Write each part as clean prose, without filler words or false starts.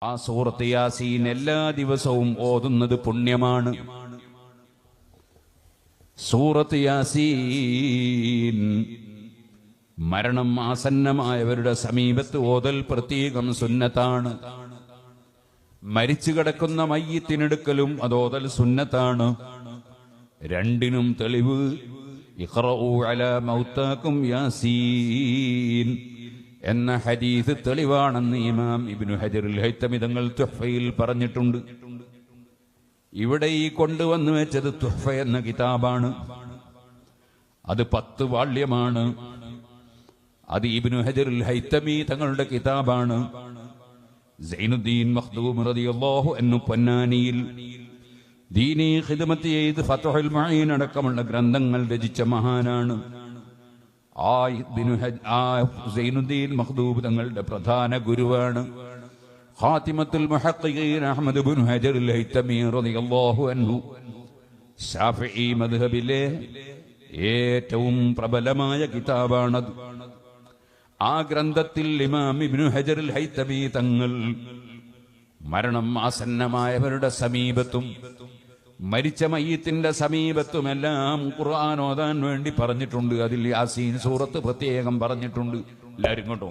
ആ സൂറത്ത് യാസീൻ എല്ലാ ദിവസവും ഓതുന്നത് പുണ്യമാണ്. സൂറത്ത് യാസീൻ മരണം ആസന്നമായവരുടെ സമീപത്ത് ഓതൽ പ്രത്യേകം സുന്നത്താണ്. മരിച്ചു കിടക്കുന്ന മയ്യിത്തിനെടുക്കലും അതോതൽ സുന്നത്താണ്. രണ്ടിനും തെളിവ് ഇഖ്റഊ അലാ മൗതാകും യാസീൻ എന്ന ഹദീസ് തെളിവാണെന്ന് ഇമാം ഇബ്നു ഹജറുൽ ഹൈതമി തങ്ങൾ തുഹ്ഫയിൽ പറഞ്ഞിട്ടുണ്ട്. ഇവിടെ ഈ കൊണ്ടുവന്നു വെച്ചത് തുഹ്ഫ എന്ന കിതാബാണ്. അത് 10 വാള്യമാണ്. അത് ഇബ്നു ഹജറുൽ ഹൈതമി തങ്ങളുടെ കിതാബാണ്. സൈനുദ്ദീൻ മഖ്ദൂം റളിയല്ലാഹു അൻഹു പൊന്നാനിയിൽ ദീനി ഖിദ്മത്ത് ചെയ്ത് ഫത്ഹുൽ മുഈൻ അടക്കമുള്ള ഗ്രന്ഥങ്ങൾ രചിച്ച മഹാനാണ്. സൈനുദ്ദീൻ മഖ്ദൂബ് തങ്ങളുടെ പ്രധാന ഗുരുവാണ്. ഖാതിമത്തുൽ മുഹഖ്ഖിഖീൻ അഹ്മദ് ഇബ്നു ഹജറുൽ ഹൈതമി റളിയല്ലാഹു അൻഹു ശാഫിഈ മദ്ഹബിലെ ഏറ്റവും പ്രബലമായ കിതാബാണത്. ആ ഗ്രന്ഥത്തിൽ ഇമാം ഇബ്നു ഹജറുൽ ഹൈതമി തങ്ങൾ മരണം ആസന്നമായവരുടെ സമീപത്തും മരിച്ച മയ്യിത്തിന്റെ സമീപത്തുമെല്ലാം ഖുർആൻ ഓതാൻ വേണ്ടി പറഞ്ഞിട്ടുണ്ട്. അതിൽ യാസീൻ സൂറത്ത് പ്രത്യേകം പറഞ്ഞിട്ടുണ്ട്. എല്ലാവരും ഇങ്ങോട്ടും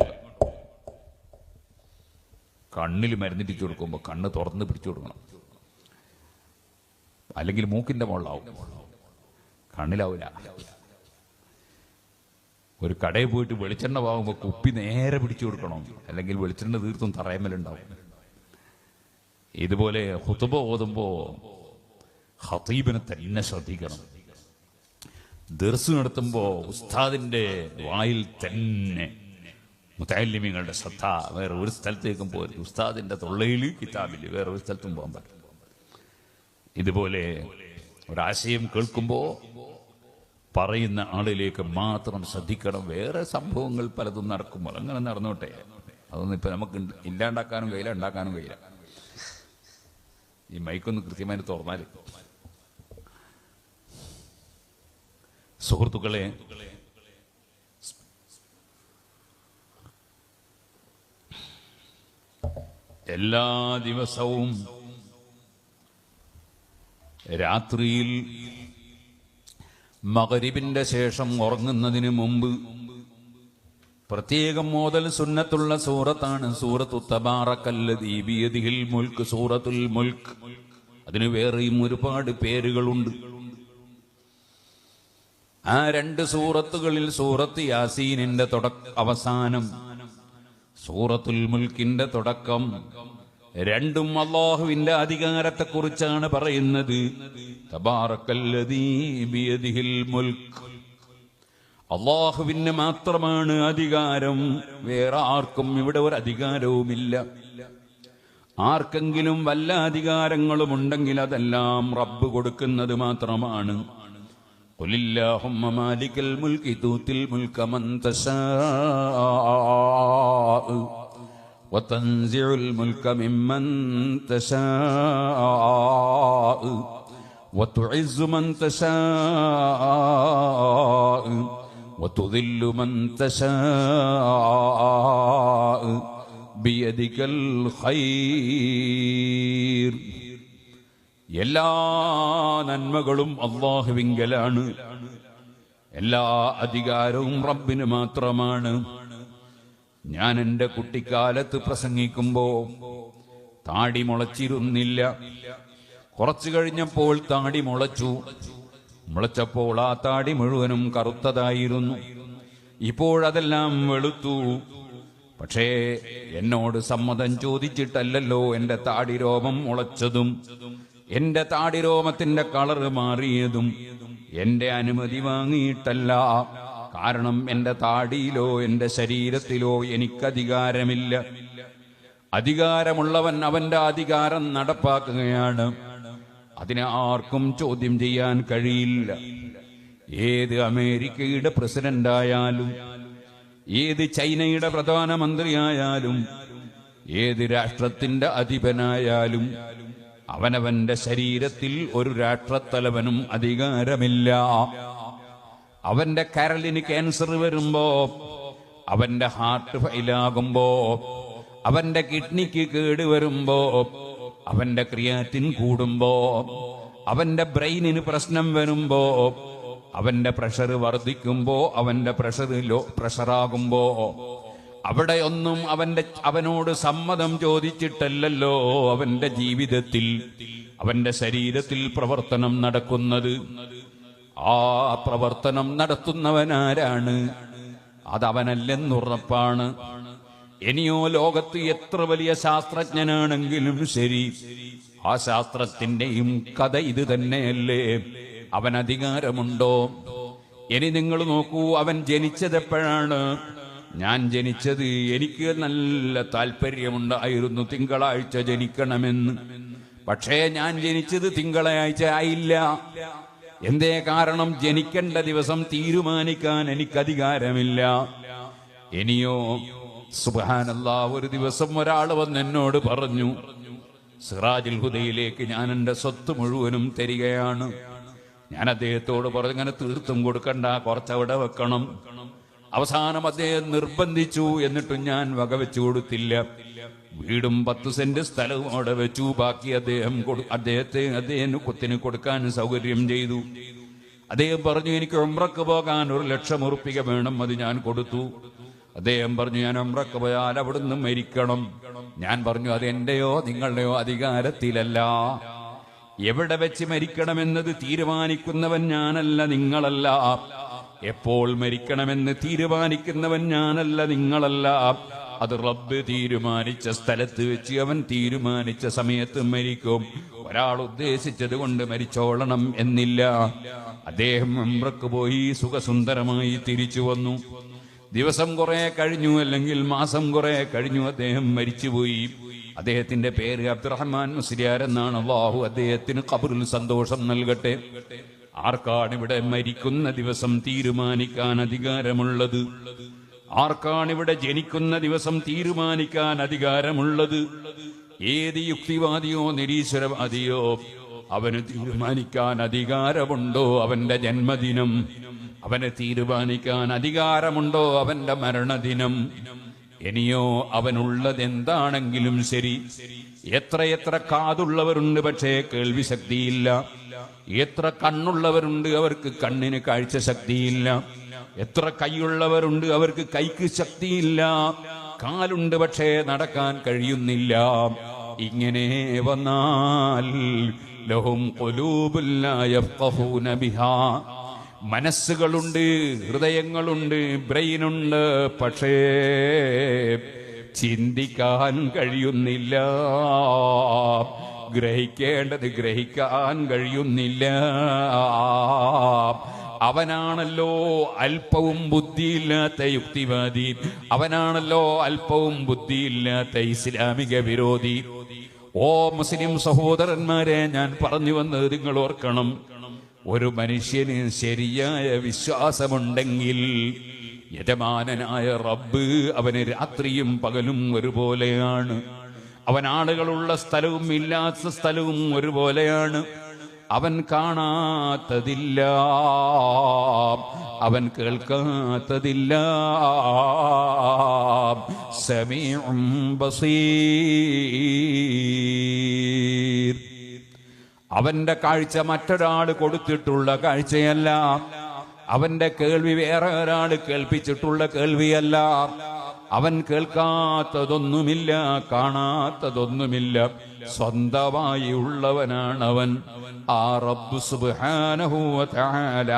കണ്ണിൽ മരുന്നിട്ടിച്ചു കൊടുക്കുമ്പോൾ കണ്ണ് തുറന്ന് പിടിച്ചു കൊടുക്കണം, അല്ലെങ്കിൽ മൂക്കിന്റെ മുകളിലാവും, കണ്ണിലാവില്ല. ഒരു കടയിൽ പോയിട്ട് വെളിച്ചെണ്ണ വാങ്ങുമ്പോൾ കുപ്പി നേരെ പിടിച്ചു കൊടുക്കണം, അല്ലെങ്കിൽ വെളിച്ചെണ്ണ തീർത്തും തറയമലുണ്ടാവും. ഇതുപോലെ ഖുതുബ ഓതുമ്പോ ഖതീബിനെ തന്നെ ശ്രദ്ധിക്കണം. ദർസ് നടത്തുമ്പോ ഉസ്താദിന്റെ വായിൽ തന്നെ മുതഅല്ലിമീങ്ങളുടെ ശ്രദ്ധ. വേറെ ഒരു സ്ഥലത്തേക്കും പോലും ഉസ്താദിന്റെ തൊള്ളയിൽ കിതാബിൽ വേറെ ഒരു സ്ഥലത്തും പോകാൻ പറ്റും. ഇതുപോലെ ഒരാശയം കേൾക്കുമ്പോ പറയുന്ന ആളിലേക്ക് മാത്രം ശ്രദ്ധിക്കണം. വേറെ സംഭവങ്ങൾ പലതും നടക്കുമ്പോൾ അങ്ങനെ നടന്നോട്ടെ, അതൊന്നും ഇപ്പൊ നമുക്ക് ഇല്ലാണ്ടാക്കാനും കഴിയില്ല, ഉണ്ടാക്കാനും കഴിയില്ല. ഈ മൈക്കൊന്ന് കൃത്യമായി തുറന്നാൽ. സുഹൃത്തുക്കളെ, എല്ലാ ദിവസവും രാത്രിയിൽ മഗ്രിബിന്റെ ശേഷം ഉറങ്ങുന്നതിന് മുമ്പ് പ്രത്യേകം ഓതൽ സുന്നത്തുള്ള സൂറത്താണ് സൂറത്തു തബാറക്കല്ലദീ ബിയദിഹിൽ മുൽക്ക്, സൂറത്തുൽ മുൽക്ക്. അതിന് വേറെയും ഒരുപാട് പേരുകളുണ്ട്. ആ 2 സൂറത്തുകളിൽ സൂറത്ത് യാസീനിന്റെ അവസാനം, സൂറത്തുൽ മുൽക്കിന്റെ തുടക്കം, രണ്ടും അല്ലാഹുവിന്റെ അധികാരത്തെക്കുറിച്ചാണ് പറയുന്നത്. തബാറക്കല്ലദീ ബിയദിഹിൽ മുൽക്ക്, അല്ലാഹുവിന് മാത്രമാണ് അധികാരം, വേറെ ആർക്കും ഇവിടെ ഒരു അധികാരവുമില്ല. ആർക്കെങ്കിലും വല്ല അധികാരങ്ങളും ഉണ്ടെങ്കിൽ അതെല്ലാം റബ്ബ് കൊടുക്കുന്നത് മാത്രമാണ്. ഖുലില്ലാഹുമ്മ മാലിക്കൽ മുൽകി തൂതിൽ മുൽക മൻ തശാഅ വതൻസിഉൽ മുൽക മിമ്മൻ തശാഅ വതുഇസ്സു മൻ തശാഅ വതുദില്ലു മൻ തശാഅ ബിയദികൽ ഖൈർ. എല്ലാ നന്മകളും അല്ലാഹുവിങ്കലാണ്, എല്ലാ അധികാരവും റബ്ബിന് മാത്രമാണ്. ഞാൻ എൻ്റെ കുട്ടിക്കാലത്ത് പ്രസംഗിക്കുമ്പോ താടി മുളച്ചിരുന്നില്ല. കുറച്ചു കഴിഞ്ഞപ്പോൾ താടി മുളച്ചപ്പോൾ ആ താടി മുഴുവനും കറുത്തതായിരുന്നു. ഇപ്പോഴതെല്ലാം വെളുത്തു. പക്ഷേ എന്നോട് സമ്മതം ചോദിച്ചിട്ടല്ലല്ലോ എന്റെ താടിരോമം മുളച്ചതും എന്റെ താടിരോമത്തിന്റെ കളർ മാറിയതും. എന്റെ അനുമതി വാങ്ങിയിട്ടല്ല. കാരണം എന്റെ താടിയിലോ എന്റെ ശരീരത്തിലോ എനിക്കധികാരമില്ല. അധികാരമുള്ളവൻ അവന്റെ അധികാരം നടപ്പാക്കുകയാണ്. അതിനെ ആർക്കും ചോദ്യം ചെയ്യാൻ കഴിയില്ല. ഏത് അമേരിക്കയുടെ പ്രസിഡന്റായാലും, ഏത് ചൈനയുടെ പ്രധാനമന്ത്രിയായാലും, ഏത് രാഷ്ട്രത്തിന്റെ അധിപനായാലും അവനവന്റെ ശരീരത്തിൽ ഒരു രാഷ്ട്രത്തലവനും അധികാരമില്ല. അവന്റെ കരളിന് ക്യാൻസർ വരുമ്പോ, അവന്റെ ഹാർട്ട് ഫെയിലാകുമ്പോ, അവന്റെ കിഡ്നിക്ക് കേട് വരുമ്പോ, അവന്റെ ക്രിയാറ്റിൻ കൂടുമ്പോ, അവന്റെ ബ്രെയിനിന് പ്രശ്നം വരുമ്പോ, അവന്റെ പ്രഷർ വർദ്ധിക്കുമ്പോ, അവന്റെ പ്രഷറാകുമ്പോ, അവിടെയൊന്നും അവനോട് സമ്മതം ചോദിച്ചിട്ടല്ലല്ലോ അവന്റെ ജീവിതത്തിൽ, അവന്റെ ശരീരത്തിൽ പ്രവർത്തനം നടക്കുന്നത്. ആ പ്രവർത്തനം നടത്തുന്നവനാരാണ്? അതവനല്ലെന്നുറപ്പാണ്. ഇനിയോ ലോകത്ത് എത്ര വലിയ ശാസ്ത്രജ്ഞനാണെങ്കിലും ശരി, ആ ശാസ്ത്രത്തിന്റെയും കഥ ഇത് തന്നെയല്ലേ? അവൻ അധികാരമുണ്ടോ? ഇനി നിങ്ങൾ നോക്കൂ, അവൻ ജനിച്ചതെപ്പോഴാണ്? ഞാൻ ജനിച്ചത്, എനിക്ക് നല്ല താല്പര്യമുണ്ടായിരുന്നു തിങ്കളാഴ്ച ജനിക്കണമെന്ന്. പക്ഷേ ഞാൻ ജനിച്ചത് തിങ്കളാഴ്ച ആയില്ല. എന്തേ കാരണം? ജനിക്കേണ്ട ദിവസം തീരുമാനിക്കാൻ എനിക്ക് അധികാരമില്ല. ഇനിയോ സുബ്ഹാനല്ലാഹ്, ഒരു ദിവസം ഒരാൾ വന്ന് എന്നോട് പറഞ്ഞു, സിറാജുൽ ഹുദയിലേക്ക് ഞാൻ എൻ്റെ സ്വത്ത് മുഴുവനും തരികയാണ്. ഞാൻ അദ്ദേഹത്തോട് പറഞ്ഞു, ഇങ്ങനെ തീർത്തും കൊടുക്കണ്ട, കുറച്ചവിടെ വെക്കണം. അവസാനം അദ്ദേഹം നിർബന്ധിച്ചു, എന്നിട്ടും ഞാൻ വകവെച്ചു കൊടുത്തില്ല. വീടും 10 സെന്റ് സ്ഥലവും അവിടെ വെച്ചു. ബാക്കി അദ്ദേഹത്തിന് കൊത്തിന് കൊടുക്കാൻ സൗകര്യം ചെയ്തു. അദ്ദേഹം പറഞ്ഞു, എനിക്ക് ഉംറക്ക് പോകാൻ 1,00,000 ഉറുപ്പിക വേണം, അത് ഞാൻ കൊടുത്തു. അദ്ദേഹം പറഞ്ഞു, ഞാൻ ഉംറക്ക് പോയാൽ അവിടുന്ന് മരിക്കണം. ഞാൻ പറഞ്ഞു, അത് എന്റെയോ നിങ്ങളുടെയോ അധികാരത്തിലല്ല. എവിടെ വെച്ച് മരിക്കണമെന്നത് തീരുമാനിക്കുന്നവൻ ഞാനല്ല, നിങ്ങളല്ല. എപ്പോൾ മരിക്കണമെന്ന് തീരുമാനിക്കുന്നവൻ ഞാനല്ല, നിങ്ങളല്ല. അത് റബ്ബ് തീരുമാനിച്ച സ്ഥലത്ത് വെച്ച് അവൻ തീരുമാനിച്ച സമയത്ത് മരിക്കും. ഒരാൾ ഉദ്ദേശിച്ചത് കൊണ്ട് മരിച്ചോളണം എന്നില്ല. അദ്ദേഹം ഉംറക്ക് പോയി സുഖസുന്ദരമായി തിരിച്ചു വന്നു. ദിവസം കുറെ കഴിഞ്ഞു, അല്ലെങ്കിൽ മാസം കുറെ കഴിഞ്ഞു, അദ്ദേഹം മരിച്ചുപോയി. അദ്ദേഹത്തിന്റെ പേര് അബ്ദുറഹ്മാൻ മുസ്ലിയാർ എന്നാണ്. അല്ലാഹു അദ്ദേഹത്തിന് ഖബറിൽ സന്തോഷം നൽകട്ടെ. ആർക്കാണ് ഇവിടെ മരിക്കുന്ന ദിവസം തീരുമാനിക്കാൻ അധികാരമുള്ളത്? ആർക്കാണ് ഇവിടെ ജനിക്കുന്ന ദിവസം തീരുമാനിക്കാൻ അധികാരമുള്ളത്? ഏത് യുക്തിവാദിയോ നിരീശ്വരവാദിയോ അവന് തീരുമാനിക്കാൻ അധികാരമുണ്ടോ അവന്റെ ജന്മദിനം? അവന് തീരുമാനിക്കാൻ അധികാരമുണ്ടോ അവന്റെ മരണദിനം? ഇനിയോ അവനുള്ളത് എന്താണെങ്കിലും ശരി. എത്രയെത്ര കാതുള്ളവരുണ്ട്, പക്ഷേ കേൾവി ശക്തിയില്ല. എത്ര കണ്ണുള്ളവരുണ്ട്, അവർക്ക് കണ്ണിന് കാഴ്ച ശക്തിയില്ല. എത്ര കൈയുള്ളവരുണ്ട്, അവർക്ക് കൈക്ക് ശക്തിയില്ല. കാലുണ്ട്, പക്ഷേ നടക്കാൻ കഴിയുന്നില്ല. ഇങ്ങനെ വന്നാൽ ലഹും ഖുലൂബുൻ ലാ യഫ്ഖഹൂന ബിഹാ, മനസ്സുകളുണ്ട്, ഹൃദയങ്ങളുണ്ട്, ബ്രെയിനുണ്ട്, പക്ഷേ ചിന്തിക്കാൻ കഴിയുന്നില്ല. ഗ്രഹിക്കേണ്ടത് ഗ്രഹിക്കാൻ കഴിയുന്നില്ല. അവനാണല്ലോ അല്പവും ബുദ്ധിയില്ലാത്ത യുക്തിവാദി. അവനാണല്ലോ അല്പവും ബുദ്ധിയില്ലാത്ത ഇസ്ലാമിക വിരോധി. ഓ മുസ്ലിം സഹോദരന്മാരെ, ഞാൻ പറഞ്ഞു വന്നത് നിങ്ങൾ ഓർക്കണം. ഒരു മനുഷ്യന് ശരിയായ വിശ്വാസമുണ്ടെങ്കിൽ യജമാനനായ റബ്ബ് അവന് രാത്രിയും പകലും ഒരുപോലെയാണ്. അവൻ ആളുകളുള്ള സ്ഥലവും ഇല്ലാത്ത സ്ഥലവും ഒരുപോലെയാണ്. അവൻ കാണാത്തതില്ല, അവൻ കേൾക്കാത്തതില്ല. സമീഉം ബസീർ. അവന്റെ കാഴ്ച മറ്റൊരാൾ കൊടുത്തിട്ടുള്ള കാഴ്ചയല്ല. അവന്റെ കേൾവി വേറെ ഒരാൾ കേൾപ്പിച്ചിട്ടുള്ള കേൾവിയല്ല. അവൻ കേൾക്കാത്തതൊന്നുമില്ല, കാണാത്തതൊന്നുമില്ല. സ്വന്തമായി ഉള്ളവനാണവൻ. ആ റബ്ബ് സുബ്ഹാനഹു വ തആല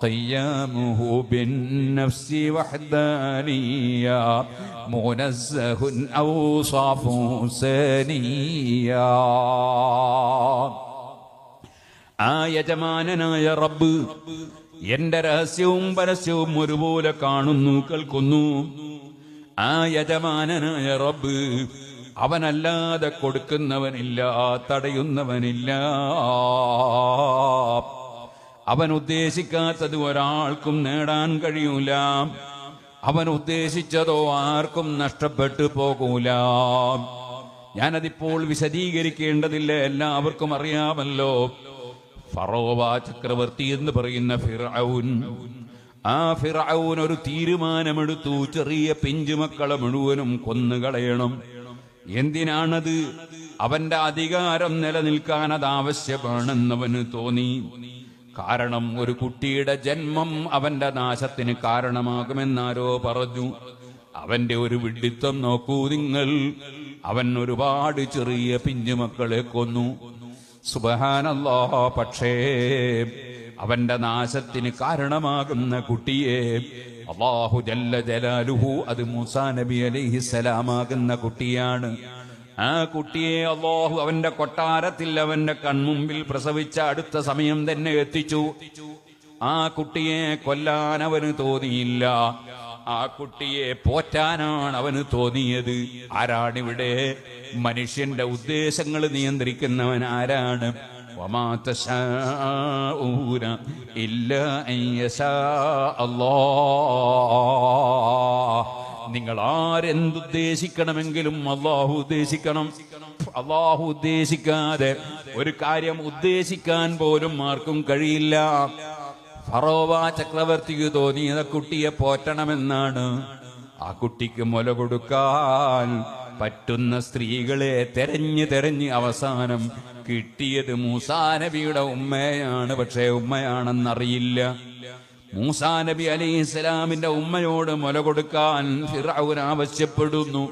ഖിയാമുഹു ബിന്നഫ്സി വഹ്ദാനിയ മുനസ്സഹുൻ ഔസാഫു സനിയ. ആ യജമാനനായ റബ്ബ് എന്റെ രഹസ്യവും പരസ്യവും ഒരുപോലെ കാണുന്നു, കേൾക്കുന്നു. ആ യജമാനനായ റബ്ബ് അവനല്ലാതെ കൊടുക്കുന്നവനില്ല, തടയുന്നവനില്ല. അവൻ ഉദ്ദേശിക്കാത്തത് ഒരാൾക്കും നേടാൻ കഴിയൂല. അവൻ ഉദ്ദേശിച്ചതോ ആർക്കും നഷ്ടപ്പെട്ടു പോകൂല. ഞാനതിപ്പോൾ വിശദീകരിക്കേണ്ടതില്ല, എല്ലാവർക്കും അറിയാമല്ലോ. ഫറോവ ചക്രവർത്തി എന്ന് പറയുന്ന ഫിർഔൻ, ആ ഫിർഔൻ ഒരു തീരുമാനമെടുത്തു, ചെറിയ പിഞ്ചുമക്കളെ മുഴുവനും കൊന്നുകളയണം. എന്തിനാണത്? അവന്റെ അധികാരം നിലനിൽക്കാൻ അത് ആവശ്യമാണെന്നവന് തോന്നി. കാരണം ഒരു കുട്ടിയുടെ ജന്മം അവന്റെ നാശത്തിന് കാരണമാകുമെന്നാരോ പറഞ്ഞു. അവന്റെ ഒരു വിഡ്ഢിത്തം നോക്കൂ നിങ്ങൾ. അവൻ ഒരുപാട് ചെറിയ പിഞ്ചുമക്കളെ കൊന്നു. സുബ്ഹാനല്ലാഹ്. പക്ഷേ അവന്റെ നാശത്തിന് കാരണമാകുന്ന കുട്ടിയെ അല്ലാഹു ജല്ല ജലാലുഹു, അത് മൂസാ നബി അലൈഹിസ്സലാമാകുന്ന കുട്ടിയാണ്. ആ കുട്ടിയെ അല്ലാഹു അവന്റെ കൊട്ടാരത്തിൽ അവന്റെ കൺമുമ്പിൽ പ്രസവിച്ച അടുത്ത സമയം തന്നെ എത്തിച്ചു. ആ കുട്ടിയെ കൊല്ലാൻ അവന് തോന്നിയില്ല. ആ കുട്ടിയെ പോറ്റാനാണ് അവന് തോന്നിയത്. ആരാണിവിടെ? മനുഷ്യന്റെ ഉദ്ദേശങ്ങൾ നിയന്ത്രിക്കുന്നവൻ ആരാണ്? വമാ തശാഊന ഇല്ലാ അൻ യശാ അല്ലാഹ്. നിങ്ങൾ ആരെന്തുദ്ദേശിക്കണമെങ്കിലും അല്ലാഹു ഉദ്ദേശിക്കണം. അല്ലാഹു ഉദ്ദേശിക്കാതെ ഒരു കാര്യം ഉദ്ദേശിക്കാൻ പോലും ആർക്കും കഴിയില്ല. ഫറോവ ചക്രവർത്തിക്ക് തോന്നിയത് കുട്ടിയെ പോറ്റണമെന്നാണ്. ആ കുട്ടിക്ക് മുല കൊടുക്കാൻ പറ്റുന്ന സ്ത്രീകളെ തെരഞ്ഞ് അവസാനം കിട്ടിയത് മൂസാ നബിയുടെ ഉമ്മയാണ്. പക്ഷേ ഉമ്മയാണെന്നറിയില്ല. മൂസാ നബി അലൈഹിസ്സലാമിന്റെ ഉമ്മയോട് മുല കൊടുക്കാൻ ഫിർഔൻ ആവശ്യപ്പെടുന്നു.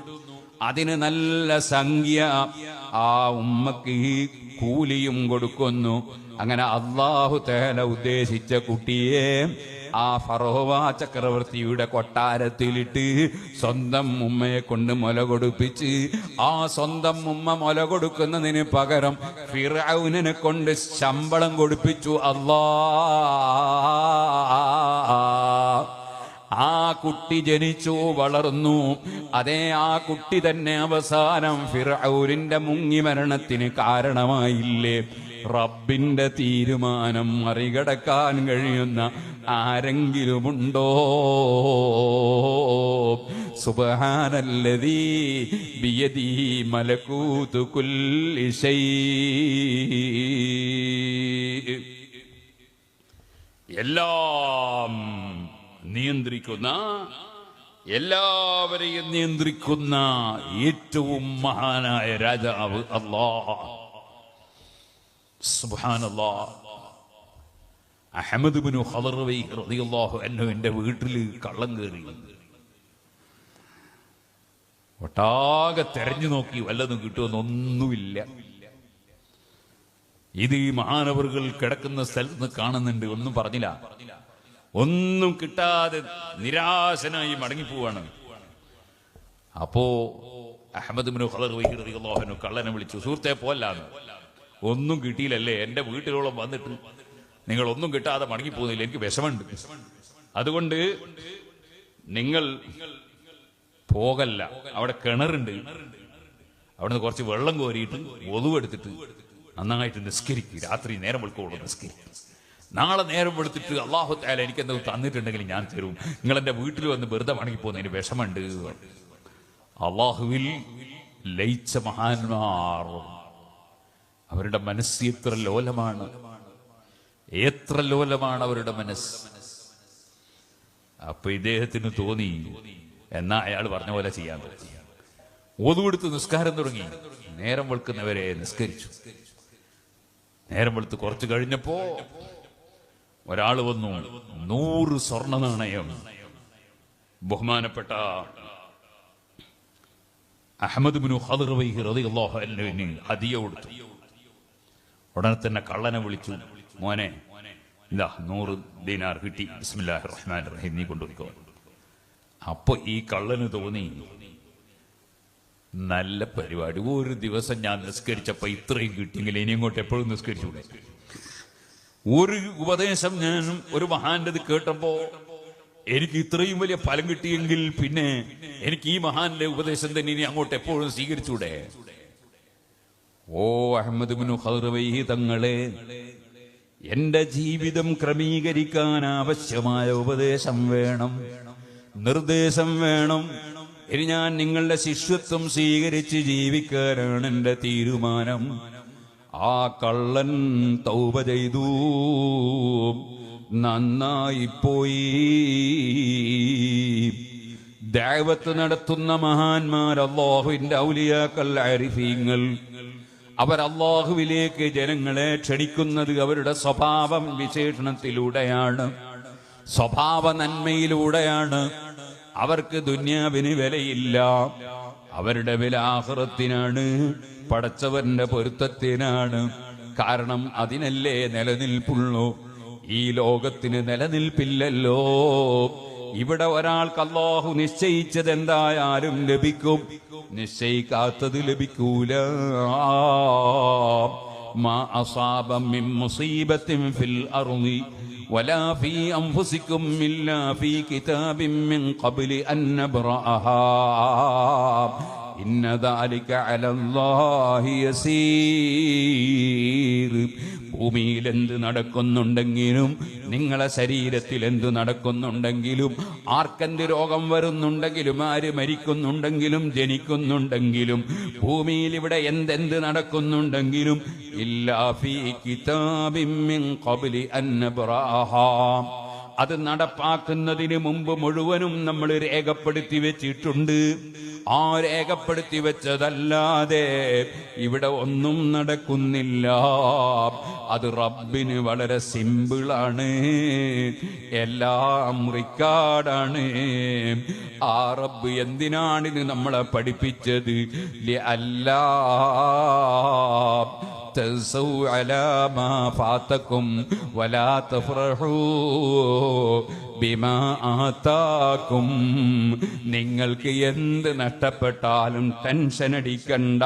അതിന് നല്ല സംഖ്യ ആ ഉമ്മക്ക് കൂലിയും കൊടുക്കുന്നു. അങ്ങനെ അല്ലാഹു തആല ഉദ്ദേശിച്ച കുട്ടിയെ ആ ഫറോവ ചക്രവർത്തിയുടെ കൊട്ടാരത്തിലിട്ട് സ്വന്തം ഉമ്മയെ കൊണ്ട് മുല കൊടുപ്പിച്ച്, ആ സ്വന്തം ഉമ്മ മുല കൊടുക്കുന്നതിന് പകരം ഫിർഔനിനെ കൊണ്ട് ശമ്പളം കൊടുപ്പിച്ചു. ആ കുട്ടി ജനിച്ചു, വളർന്നു. അതേ ആ കുട്ടി തന്നെ അവസാനം ഫിർഔനിന്റെ മുങ്ങി മരണത്തിന് കാരണമായില്ലേ? റബ്ബിന്റെ തീരുമാനം മറികടക്കാൻ കഴിയുന്ന ആരെങ്കിലുമുണ്ടോ? സുബ്ഹാനല്ലദീ ബിയദിഹി മലകൂതു കുല്ലി ശൈ. എല്ലാം നിയന്ത്രിക്കുന്ന, എല്ലാവരെയും നിയന്ത്രിക്കുന്ന ഏറ്റവും മഹാനായ രാജാവ് അല്ലാഹ്. സുബ്ഹാനല്ലാഹ്. അഹ്മദ് ഇബ്നു ഖദർവി റളിയല്ലാഹു അൻഹു എന്റെ വീട്ടിൽ കള്ളം കയറി. ഒട്ടാകെ തെരഞ്ഞു നോക്കി, വല്ലതും കിട്ടുമെന്നൊന്നുമില്ല. ഇത് ഈ മഹാനവറുകൾ കിടക്കുന്ന സ്ഥലത്ത് നിന്ന് കാണുന്നുണ്ട്. ഒന്നും പറഞ്ഞില്ല. ഒന്നും കിട്ടാതെ നിരാശനായി മടങ്ങിപ്പോവാണ്. അപ്പോ അഹ്മദ് ഇബ്നു ഖദർവി റളിയല്ലാഹു അൻഹു കള്ളനെ വിളിച്ചു. സുഹൃത്തെ, പോലാന്ന്, ഒന്നും കിട്ടിയില്ലല്ലേ? എന്റെ വീട്ടിലോളം വന്നിട്ട് നിങ്ങൾ ഒന്നും കിട്ടാതെ മടങ്ങിപ്പോകുന്നില്ല. എനിക്ക് വിഷമുണ്ട്. അതുകൊണ്ട് നിങ്ങൾ പോകല്ല. അവിടെ കിണറുണ്ട്. അവിടുന്ന് കുറച്ച് വെള്ളം കോരിയിട്ട് ഒതുവെടുത്തിട്ട് നന്നായിട്ട് നിസ്കരിക്കും. രാത്രി നേരം വെളുക്കോളൂ നിസ്കരിക്കും. നാളെ നേരം വെളുത്തിട്ട് അല്ലാഹു തആല എനിക്ക് എന്തെങ്കിലും തന്നിട്ടുണ്ടെങ്കിൽ ഞാൻ തരും. നിങ്ങൾ എന്റെ വീട്ടിൽ വന്ന് വെറുതെ മടങ്ങിപ്പോകുന്നതിന് വിഷമുണ്ട്. അല്ലാഹുവിൽ ലയിച്ച മഹാന്മാർ, അവരുടെ മനസ്സ് എത്ര ലോലമാണ്, എത്ര ലോലമാണ് അവരുടെ മനസ്സ്. അപ്പൊ ഇദ്ദേഹത്തിന് തോന്നി, എന്നാ അയാൾ പറഞ്ഞ പോലെ ചെയ്യാൻ പറ്റി. ഓതുകൊടുത്ത് നിസ്കാരം തുടങ്ങി. നേരം വെളുക്കുന്നവരെ നിസ്കരിച്ചു. നേരം വെളുത്ത് കുറച്ച് കഴിഞ്ഞപ്പോ ഒരാൾ വന്നു. 100 സ്വർണ്ണ നാണയം ബഹുമാനപ്പെട്ട അഹ്മദ് ഇബ്നു ഖദർവി റളിയല്ലാഹു അൻഹുവിന് ഹദിയ കൊടുത്തു. ഉടനെ തന്നെ കള്ളനെ വിളിച്ചു. മോനെ, ഇതാ 100 ദിനാർ കിട്ടി. ബിസ്മില്ലാഹിർ റഹ്മാനിർ റഹീം, നീ കൊണ്ടുപോയിക്കോ. അപ്പൊ ഈ കള്ളന് തോന്നി, നല്ല പരിപാടി. ഒരു ദിവസം ഞാൻ നിസ്കരിച്ചപ്പോ ഇത്രയും കിട്ടിയെങ്കിൽ ഇനി ഇങ്ങോട്ട് എപ്പോഴും നിസ്കരിച്ചൂടെ? ഒരു ഉപദേശം ഞാൻ ഒരു മഹാന്റത് കേട്ടപ്പോ എനിക്ക് ഇത്രയും വലിയ ഫലം കിട്ടിയെങ്കിൽ പിന്നെ എനിക്ക് ഈ മഹാന്റെ ഉപദേശം തന്നെ ഇനി അങ്ങോട്ട് എപ്പോഴും സ്വീകരിച്ചൂടെ? ഓ അഹ്മദ് ഇബ്നു ഖദർവി തങ്ങളെ, എന്റെ ജീവിതം ക്രമീകരിക്കാൻ ആവശ്യമായ ഉപദേശം വേണം, നിർദ്ദേശം വേണം. ഇനി ഞാൻ നിങ്ങളുടെ ശിഷ്യത്വം സ്വീകരിച്ച് ജീവിക്കാനാണ് എന്റെ തീരുമാനം. ആ കള്ളൻ തൗബ ചെയ്തു. നന്നായിപ്പോയി. ദഅവത്ത് നടത്തുന്ന മഹാന്മാർ, അല്ലാഹുവിന്റെ ഔലിയാക്കൾ, ആരിഫീങ്ങൾ, അവർ അല്ലാഹുവിലേക്ക് ജനങ്ങളെ ക്ഷണിക്കുന്നത് അവരുടെ സ്വഭാവം വിശേഷണത്തിലൂടെയാണ്, സ്വഭാവ നന്മയിലൂടെയാണ്. അവർക്ക് ദുന്യാവിന് വിലയില്ല, അവരുടെ വില ആഖിറത്തിനാണ്, പടച്ചവന്റെ പൊരുത്തത്തിനാണ്. കാരണം അതിനല്ലേ നിലനിൽപ്പുള്ളൂ. ഈ ലോകത്തിന് നിലനിൽപ്പില്ലല്ലോ. ഇവിടെ ഒരാൾക്ക് അല്ലാഹു നിശ്ചയിച്ചത് എന്തായാലും ലഭിക്കും, നിശ്ചയിക്കാത്തത് ലഭിക്കൂല. മാ അസാബ മിൻ മുസീബത്തിൻ ഫിൽ അർളി വലാ ഫീ അൻഫുസികും ഇല്ലാ ഫീ കിതാബിൻ മിൻ ഖബ്ലി അൻ നബ്റഅഹാ ഇന്ന ദാലിക അലല്ലാഹി യസീർ. ഭൂമിയിൽ എന്ത് നടക്കുന്നുണ്ടെങ്കിലും, നിങ്ങളെ ശരീരത്തിൽ എന്ത് നടക്കുന്നുണ്ടെങ്കിലും, ആർക്കെന്ത് രോഗം വരുന്നുണ്ടെങ്കിലും, ആര് മരിക്കുന്നുണ്ടെങ്കിലും ജനിക്കുന്നുണ്ടെങ്കിലും, ഭൂമിയിൽ ഇവിടെ എന്തെന്ത് നടക്കുന്നുണ്ടെങ്കിലും, ഇല്ലാ ഫീ കിതാബിൻ മിൻ ഖബ്ലി അൻ നബ്റഅഹാ, അത് നടപ്പാക്കുന്നതിന് മുമ്പ് മുഴുവനും നമ്മൾ രേഖപ്പെടുത്തി വെച്ചിട്ടുണ്ട്. ആ രേഖപ്പെടുത്തി വെച്ചതല്ലാതെ ഇവിടെ ഒന്നും നടക്കുന്നില്ല. അത് റബ്ബിന് വളരെ സിമ്പിളാണ്, എല്ലാം റിക്കാർഡാണ്. ആ റബ്ബ് എന്തിനാണിത് നമ്മളെ പഠിപ്പിച്ചത്? അല്ലാ تنسوا على ما فاتكم ولا تفرحوا بما آتاكم. നിങ്ങൾക്ക് എന്ത് നഷ്ടപ്പെട്ടാലും ടെൻഷൻ അടിക്കണ്ട,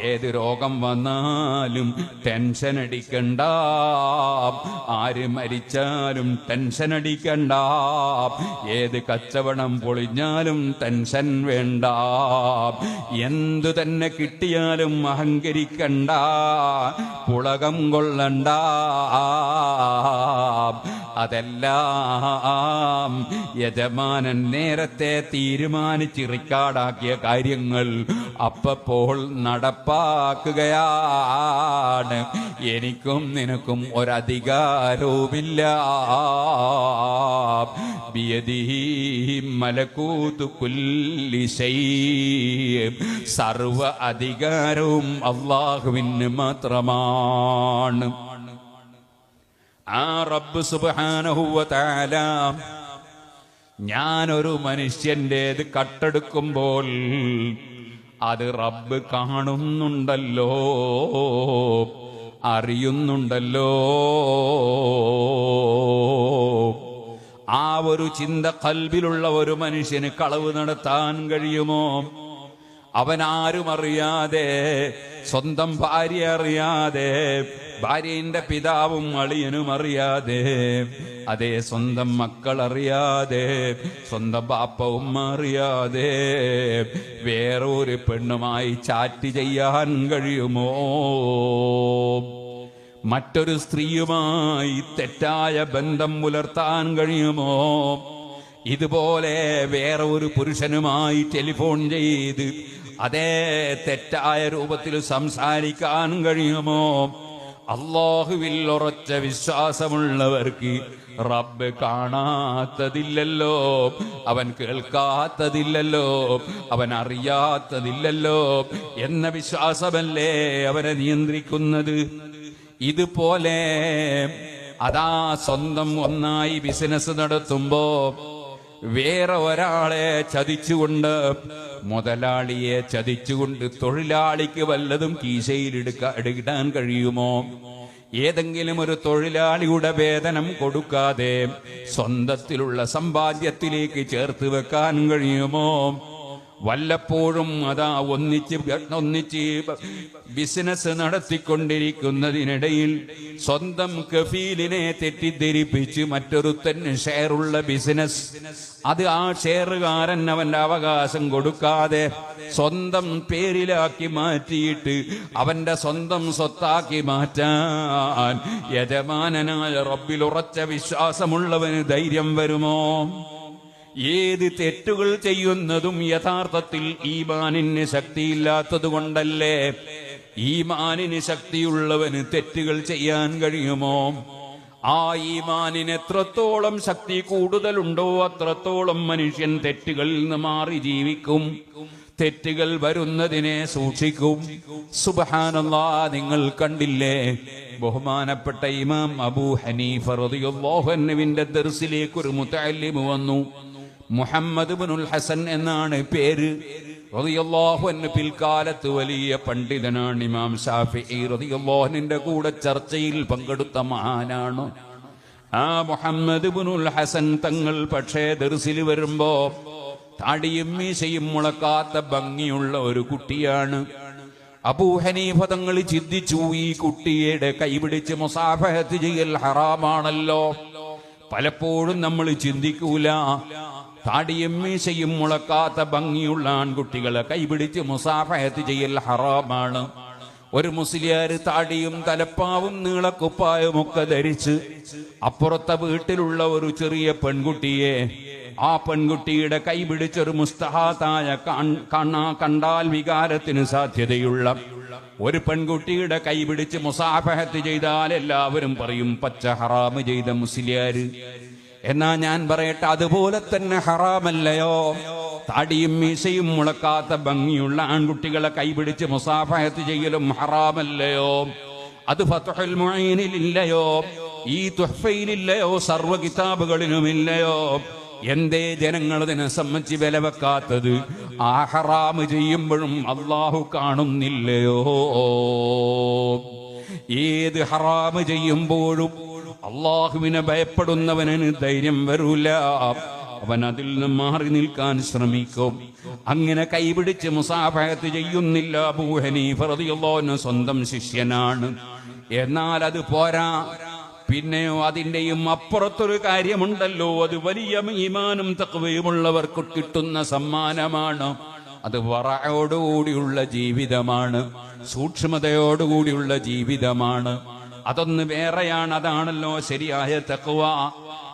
ഏത് രോഗം വന്നാലും ടെൻഷൻ അടിക്കണ്ട, ആര് മരിച്ചാലും ടെൻഷൻ അടിക്കണ്ട, ഏത് കച്ചവടം പൊളിഞ്ഞാലും ടെൻഷൻ വേണ്ട, എന്തു തന്നെ കിട്ടിയാലും അഹങ്കരിക്കണ്ട, പുളകം കൊള്ളണ്ട. അതെല്ലാം യജമാനൻ നേരത്തെ തീരുമാനിച്ച് റിക്കാർഡാക്കിയ കാര്യങ്ങൾ അപ്പോൾ നടപ്പാക്കുകയാണ്. എനിക്കും നിനക്കും ഒരധികാരവുമില്ല. ബിയദിഹി മലകൂതു കുല്ലി ശൈഇ, സർവ അധികാരവും അല്ലാഹുവിന് മാത്രമാണ്. ആ റബ്ബ് സുബ്ഹാനഹു വ തആല ഞാനൊരു മനുഷ്യന്റേത് കട്ടെടുക്കുമ്പോൾ അത് റബ്ബ് കാണുന്നുണ്ടല്ലോ, അറിയുന്നുണ്ടല്ലോ. ആ ഒരു ചിന്ത ഖൽബിലുള്ള ഒരു മനുഷ്യന് കളവ് നടത്താൻ കഴിയുമോ? അവനാരും അറിയാതെ, സ്വന്തം ഭാര്യ അറിയാതെ, ഭാര്യയുടെ പിതാവും അളിയനും അറിയാതെ, അതേ സ്വന്തം മക്കൾ അറിയാതെ, സ്വന്തം ബാപ്പ ഉമ്മ അറിയാതെ വേറൊരു പെണ്ണുമായി ചാറ്റ് ചെയ്യാൻ കഴിയുമോ? മറ്റൊരു സ്ത്രീയുമായി തെറ്റായ ബന്ധം പുലർത്താൻ കഴിയുമോ? ഇതുപോലെ വേറെ ഒരു പുരുഷനുമായി ടെലിഫോൺ ചെയ്ത് അതേ തെറ്റായ രൂപത്തിൽ സംസാരിക്കാൻ കഴിയുമോ? അല്ലാഹുവിൽ ഉറച്ച വിശ്വാസമുള്ളവർക്ക് റബ്ബ് കാണാത്തതില്ലല്ലോ, അവൻ കേൾക്കാത്തതില്ലല്ലോ, അവൻ അറിയാത്തതില്ലല്ലോ എന്ന വിശ്വാസമല്ലേ അവനെ നിയന്ത്രിക്കുന്നത്. ഇതുപോലെ അതാ സ്വന്തം ഒന്നായി ബിസിനസ് നടത്തുമ്പോ വേറെ ഒരാളെ ചതിച്ചുകൊണ്ട്, മുതലാളിയെ ചതിച്ചുകൊണ്ട് തൊഴിലാളിക്ക് വല്ലതും കീശയിൽ എടുക്കാൻ കഴിയുമോ? ഏതെങ്കിലും ഒരു തൊഴിലാളിയുടെ വേതനം കൊടുക്കാതെ സ്വന്തത്തിലുള്ള സമ്പാദ്യത്തിലേക്ക് ചേർത്ത് വെക്കാൻ കഴിയുമോ? വല്ലപ്പോഴും അതാ ഒന്നിച്ച് ബിസിനസ് നടത്തിക്കൊണ്ടിരിക്കുന്നതിനിടയിൽ സ്വന്തം കഫീലിനെ തെറ്റിദ്ധരിപ്പിച്ച് മറ്റൊരുത്തന് ഷെയറുള്ള ബിസിനസ്, അത് ആ ഷെയറുകാരൻ അവന്റെ അവകാശം കൊടുക്കാതെ സ്വന്തം പേരിലാക്കി മാറ്റിയിട്ട് അവന്റെ സ്വന്തം സ്വത്താക്കി മാറ്റാൻ യജമാനനായ റബ്ബിൽ ഉറച്ച വിശ്വാസമുള്ളവന് ധൈര്യം വരുമോ? ഏത് തെറ്റുകൾ ചെയ്യുന്നതും യഥാർത്ഥത്തിൽ ഈമാനിന് ശക്തിയില്ലാത്തത് കൊണ്ടല്ലേ. ഈമാനിന് ശക്തിയുള്ളവന് തെറ്റുകൾ ചെയ്യാൻ കഴിയുമോ? ആ ഈമാനിന് എത്രത്തോളം ശക്തി കൂടുതലുണ്ടോ അത്രത്തോളം മനുഷ്യൻ തെറ്റുകളിൽ നിന്ന് മാറി ജീവിക്കും, തെറ്റുകൾ വരുന്നതിനെ സൂക്ഷിക്കും. സുബ്ഹാനല്ലാഹ്, നിങ്ങൾ കണ്ടില്ലേ ബഹുമാനപ്പെട്ട ഇമാം അബൂ ഹനീഫ റളിയല്ലാഹു അൻഹുവിന്റെ ദർസിലേക്ക് ഒരു മുതഅല്ലിം വന്നു. മുഹമ്മദ് ഇബ്നുൽ ഹസൻ എന്നാണ് പേര്. റളിയല്ലാഹു അൻഹു പിൽക്കാലത്ത് വലിയ പണ്ഡിതനാണ്. ഇമാം ശാഫിഈ റളിയല്ലാഹു അൻഹുവിന്റെ കൂടെ ചർച്ചയിൽ പങ്കെടുത്ത മഹാനാണ്. ആ മുഹമ്മദ് ഇബ്നുൽ ഹസൻ തങ്ങൾ പക്ഷേ ദർസിൽ വരുമ്പോ താടിയും മീശയും മുളക്കാത്ത ഭംഗിയുള്ള ഒരു കുട്ടിയാണ്. അബൂ ഹനീഫ തങ്ങൾ ചിന്തിച്ചു, ഈ കുട്ടിയുടെ കൈപിടിച്ച് മുസാഫഹത്ത് ചെയ്യൽ ഹറാമാണല്ലോ. പലപ്പോഴും നമ്മൾ ചിന്തിക്കൂല, താടിയും മീശയും മുളക്കാത്ത ഭംഗിയുള്ള ആൺകുട്ടികളെ കൈപിടിച്ച് മുസാഫഹത്ത് ചെയ്യൽ ഹറാമാണ്. ഒരു മുസ്ലിയാർ താടിയും തലപ്പാവും നീളക്കുപ്പായും ഒക്കെ ധരിച്ച് അപ്പുറത്തെ വീട്ടിലുള്ള ഒരു ചെറിയ പെൺകുട്ടിയെ, ആ പെൺകുട്ടിയുടെ കൈപിടിച്ചൊരു മുസ്തഹാത്തായ കണ്ടാൽ വികാരത്തിന് സാധ്യതയുള്ള ഒരു പെൺകുട്ടിയുടെ കൈപിടിച്ച് മുസാഫഹത്ത് ചെയ്താൽ എല്ലാവരും പറയും പച്ച ഹറാമ് ചെയ്ത മുസ്ലിയാര്. എന്നാ ഞാൻ പറയട്ടെ, അതുപോലെ തന്നെ ഹറാമല്ലയോ താടിയും മീശയും മുളക്കാത്ത ഭംഗിയുള്ള ആൺകുട്ടികളെ കൈപിടിച്ച് മുസാഫഹത്ത് ചെയ്യലും ഹറാമല്ലയോ? അത് ഫത്ഹുൽ മുഈനിലില്ലയോ? ഈ തുഹ്ഫയിലില്ലയോ? സർവ്വ കിതാബുകളിലുമില്ലയോ? എന്തേ ജനങ്ങൾ അതിനെ സംബന്ധിച്ച് വില വെക്കാത്തത്? ആ ഹറാമ് ചെയ്യുമ്പോഴും അള്ളാഹു കാണുന്നില്ലയോ? ഏത് ഹറാമ് ചെയ്യുമ്പോഴും അള്ളാഹുവിനെ ഭയപ്പെടുന്നവന് ധൈര്യം വരൂല, അവൻ അതിൽ നിന്ന് മാറി നിൽക്കാൻ ശ്രമിക്കും. അങ്ങനെ കൈപിടിച്ച് മുസാഫഹത്ത് ചെയ്യുന്നില്ല അബൂ ഹനീഫ റളിയല്ലാഹു അൻഹു സ്വന്തം ശിഷ്യനാണ്. എന്നാൽ അത് പോരാ, പിന്നെയോ അതിന്റെയും അപ്പുറത്തൊരു കാര്യമുണ്ടല്ലോ. അത് വലിയ ഈമാനും തഖ്വയുമുള്ളവർക്ക് കിട്ടുന്ന സമ്മാനമാണ്. അത് വറഅോടുകൂടിയുള്ള ജീവിതമാണ്, സൂക്ഷ്മതയോടുകൂടിയുള്ള ജീവിതമാണ്. അതൊന്ന് വേറെയാണ്. അതാണല്ലോ ശരിയായ തഖ്വ.